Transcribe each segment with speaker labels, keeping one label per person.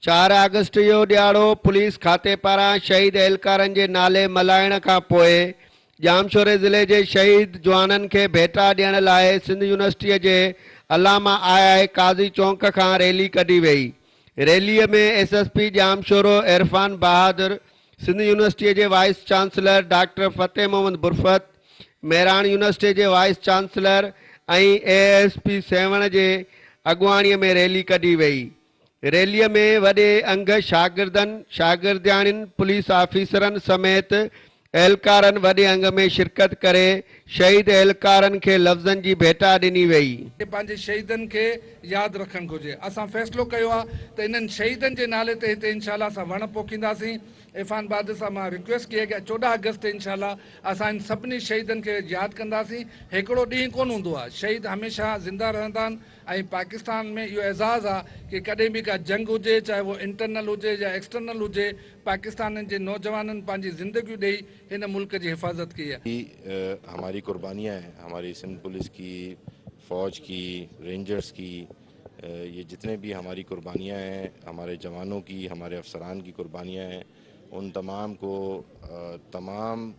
Speaker 1: 4 अगस्त जो ॾियारो पुलिस खाते पारां शहीद एहलकारनि जे नाले मल्हाइण खां पोइ जामशोरे ज़िले जे शहीद जवाननि खे भेटा ॾियण लाइ सिंध यूनिवर्सिटीअ जे अलामा आई काज़ी चौक खां रैली कढी वई। रैलीअ में एसएसपी जामशोरो इरफान बहादुर, सिंध यूनिवर्सिटीअ जे वाइस चांसलर डॉक्टर फतेह मोहम्मद बुरफत, मेहरान यूनिवर्सिटी जे वाइस चांसलर ऐं एएसपी सेवण जे अॻुवाणीअ में रैली कढी वई। रैलीअ में वॾे अंग शागिर्दनि, शागिर्दियाणियुनि, पुलिस ऑफिसरनि समेत एहलकारनि वॾे अंग में शिरकत करे शहीद एहलकारनि खे लफ़्ज़नि जी भेटा ॾिनी वई।
Speaker 2: पंहिंजे शहीदनि खे यादि रखणु घुरिजे। असां फ़ैसिलो कयो आहे त इन्हनि शहीदनि जे नाले ते हिते इंशाल्लाह असां वण पोखींदासीं। इरफान बहादुर साहब मां रिक्वेस्ट कई कि 14 अगस्त ते इंशाल्लाह असां इन सभिनी शहीदनि खे यादि कंदासीं। हिकिड़ो ॾींहुं कोन हूंदो आहे, शहीद हमेशह ज़िंदा रहंदा आहिनि ऐं पाकिस्तान में इहो एज़ाज़ आहे कि कॾहिं बि का जंग हुजे, चाहे वो इंटरनल हुजे या एक्सटर्नल हुजे, पाकिस्तान जे नौजवाननि पंहिंजी ज़िंदगियूं ॾेई हिन मुल्क जी हिफ़ाज़त की है।
Speaker 3: हमारी कुर्बानियाँ हैं, हमारी सिंध पुलिस की, फ़ौज की, रेंजर्स की, ये जितने भी हमारी कुर्बानियाँ हैं, हमारे जवानों की, हमारे अफसरान की कुर्बानियाँ हैं, उन तमाम को तमाम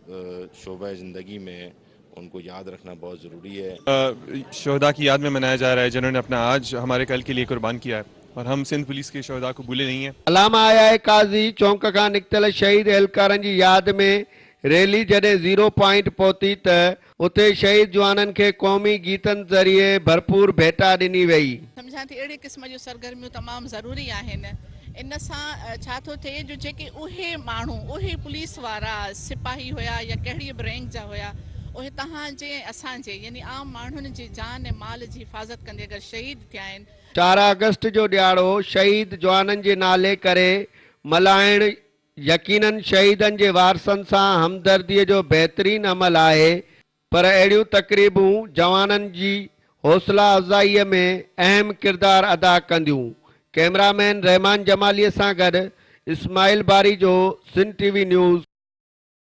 Speaker 3: शोबा ज़िंदगी में उनको याद रखना बहुत ज़रूरी है।
Speaker 4: शोहदा की याद में मनाया जा रहा है जिन्होंने अपना आज हमारे कल के लिए कुर्बान किया है, और हम सिंध पुलिस के शोहदा को भूले नहीं हैं।
Speaker 1: अलामा आई काज़ी चौक खां निकितल शहीद एहलकारनि जी यादि में रैली जॾहिं 0 पॉइंट पहुती त उते शहीद जवाननि खे क़ौमी गीतनि ज़रिए भरपूर भेटा ॾिनी वई।
Speaker 5: सम्झां थी अहिड़े क़िस्म जूं सरगर्मियूं तमामु ज़रूरी आहिनि। इन सां छा थो थिए जो जेके उहे माण्हू, उहे पुलिस वारा, सिपाही हुया या कहिड़ी बि रैंक जा हुया, उहे तव्हांजे असांजे यानी आम माण्हुनि जी जान ऐं माल जी हिफ़ाज़त कंदे अगरि शहीद थिया आहिनि।
Speaker 1: 4 अगस्त जो ॾियारो शहीद जवाननि जे नाले करे मल्हाइण यकीनन शहीदनि जे वारसनि सां हमदर्दीअ जो बहितरीनु अमल आहे, पर अहिड़ियूं तक़रीबूं जवाननि जी हौसला अफ़ज़ाईअ में अहम किरदारु अदा कंदियूं। कैमरामैन रहमान जमालीअ सां गॾु इस्माइल बारी जो सिंध टीवी न्यूज़